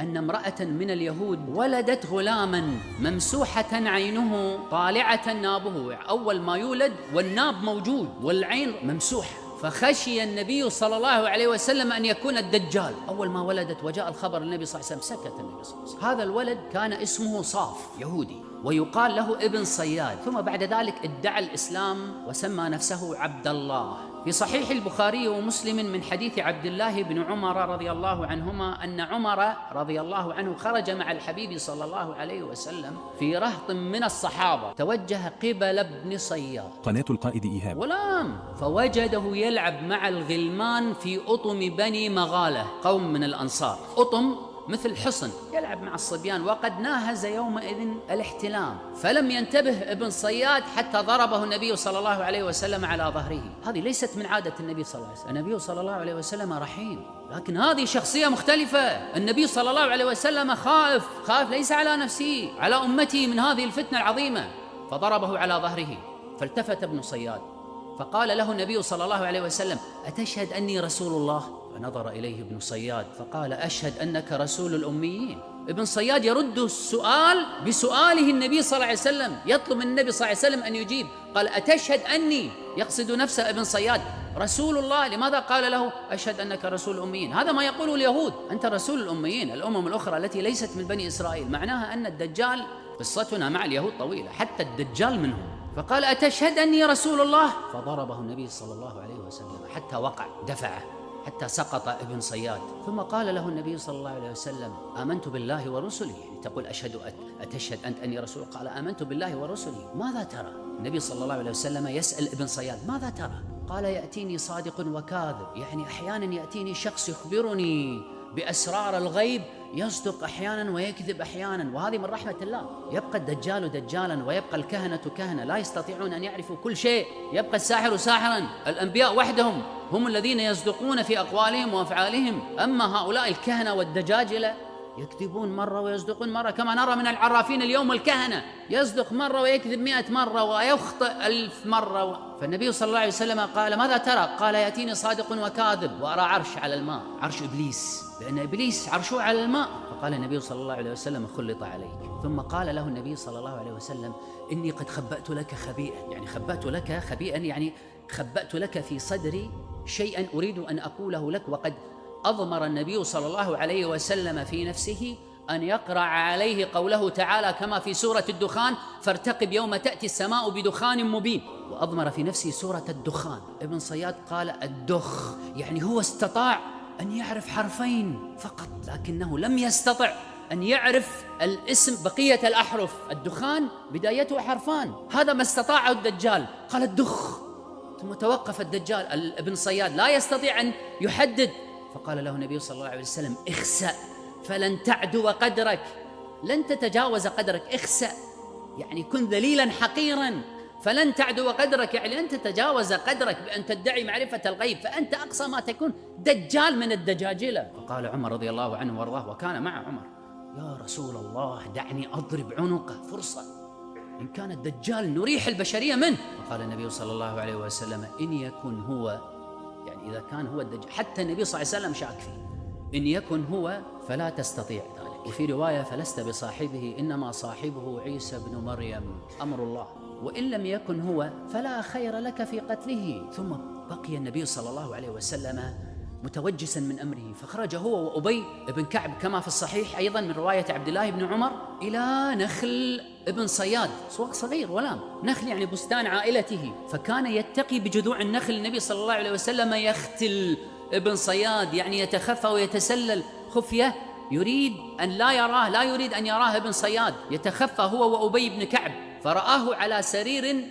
أن امرأة من اليهود ولدت غلاما ممسوحة عينه طالعة نابه، أول ما يولد والناب موجود والعين ممسوحة، فخشي النبي صلى الله عليه وسلم أن يكون الدجال. أول ما ولدت وجاء الخبر النبي صلى الله عليه وسلم، سكت النبي صلى الله عليه وسلم. هذا الولد كان اسمه صاف، يهودي، ويقال له ابن صياد، ثم بعد ذلك ادعى الإسلام وسمى نفسه عبد الله. في صحيح البخاري ومسلم من حديث عبد الله بن عمر رضي الله عنهما أن عمر رضي الله عنه خرج مع الحبيب صلى الله عليه وسلم في رهط من الصحابة، توجه قبل ابن صياد قناة القائد إيهاب غلام، فوجده يلعب مع الغلمان في أطم بني مغالة، قوم من الأنصار. أطم مثل حصن، يلعب مع الصبيان، وقد ناهز يومئذ الاحتلام، فلم ينتبه ابن صياد حتى ضربه النبي صلى الله عليه وسلم على ظهره. هذه ليست من عادة النبي صلى الله عليه وسلم، النبي صلى الله عليه وسلم رحيم، لكن هذه شخصية مختلفة. النبي صلى الله عليه وسلم خائف ليس على نفسه، على أمته من هذه الفتنة العظيمة، فضربه على ظهره. فالتفت ابن صياد فقال له النبي صلى الله عليه وسلم: أتشهد أني رسول الله؟ فنظر إليه ابن صياد فقال: أشهد أنك رسول الأميين. ابن صياد يرد السؤال بسؤاله النبي صلى الله عليه وسلم، يطلب من النبي صلى الله عليه وسلم أن يجيب. قال: أتشهد أني، يقصد نفسه ابن صياد، رسول الله. لماذا قال له أشهد أنك رسول الأميين؟ هذا ما يقوله اليهود، أنت رسول الأميين، الأمم الأخرى التي ليست من بني إسرائيل. معناها أن الدجال، قصتنا مع اليهود طويلة، حتى الدجال منهم. فقال: أتشهد أني رسول الله؟ فضربه النبي صلى الله عليه وسلم حتى وقع، دفعه حتى سقط ابن صياد. ثم قال له النبي صلى الله عليه وسلم: آمنت بالله ورسله. يعني تقول أتشهد أنت أني رسول؟ قال: آمنت بالله ورسله. ماذا ترى؟ النبي صلى الله عليه وسلم يسأل ابن صياد: ماذا ترى؟ قال: يأتيني صادق وكاذب، يعني أحيانا يأتيني شخص يخبرني بأسرار الغيب، يصدق أحيانا ويكذب أحيانا، وهذه من رحمة الله. يبقى الدجال دجالا، ويبقى الكهنة كهنة، لا يستطيعون أن يعرفوا كل شيء. يبقى الساحر ساحرا. الأنبياء وحدهم هم الذين يصدقون في أقوالهم وأفعالهم، أما هؤلاء الكهنة والدجاجلة يكذبون مرة ويصدقون مرة، كما نرى من العرافين اليوم الكهنة، يصدق مرة ويكذب 100 مرة ويخطئ 1000 مرة. فالنبي صلى الله عليه وسلم قال: ماذا ترى؟ قال: يأتيني صادق وكاذب، وأرى عرش على الماء، عرش إبليس، لأن إبليس عرشه على الماء. فقال النبي صلى الله عليه وسلم: خلط عليك. ثم قال له النبي صلى الله عليه وسلم: إني قد خبأت لك خبيئا، يعني خبأت لك خبيئا، يعني خبأت لك في صدري شيئا أريد أن أقوله لك. وقد أضمر النبي صلى الله عليه وسلم في نفسه أن يقرأ عليه قوله تعالى كما في سورة الدخان: فارتقب يوم تأتي السماء بدخان مبين. وأضمر في نفسه سورة الدخان. ابن صياد قال: الدخ، يعني هو استطاع أن يعرف حرفين فقط، لكنه لم يستطع أن يعرف الاسم بقية الأحرف. الدخان بدايته حرفان، هذا ما استطاعه الدجال. قال: الدخ، ثم توقف الدجال. ابن صياد لا يستطيع أن يحدد، فقال له النبي صلى الله عليه وسلم: اخسأ فلن تعدو قدرك، لن تتجاوز قدرك. اخسأ يعني كن ذليلا حقيرا، فلن تعدو قدرك يعني لن تتجاوز قدرك بأن تدعي معرفة الغيب، فأنت أقصى ما تكون دجال من الدجاجلة. فقال عمر رضي الله عنه وارضاه، وكان مع عمر: يا رسول الله دعني أضرب عنقه، فرصة، إن كان الدجال نريح البشرية منه. فقال النبي صلى الله عليه وسلم: إن يكن هو، يعني إذا كان هو الدجال، حتى النبي صلى الله عليه وسلم شاك فيه، إن يكن هو فلا تستطيع ذلك. وفي رواية: فلست بصاحبه، إنما صاحبه عيسى بن مريم، أمر الله، وإن لم يكن هو فلا خير لك في قتله. ثم بقي النبي صلى الله عليه وسلم متوجسا من أمره، فخرج هو وأبي بن كعب كما في الصحيح أيضا من رواية عبد الله بن عمر إلى نخل ابن صياد، سواق صغير ولام، نخل يعني بستان عائلته، فكان يتقي بجذوع النخل. النبي صلى الله عليه وسلم يختل ابن صياد، يعني يتخفى ويتسلل خفية، يريد أن لا يراه، لا يريد أن يراه ابن صياد، يتخفى هو وأبي بن كعب. فرآه على سرير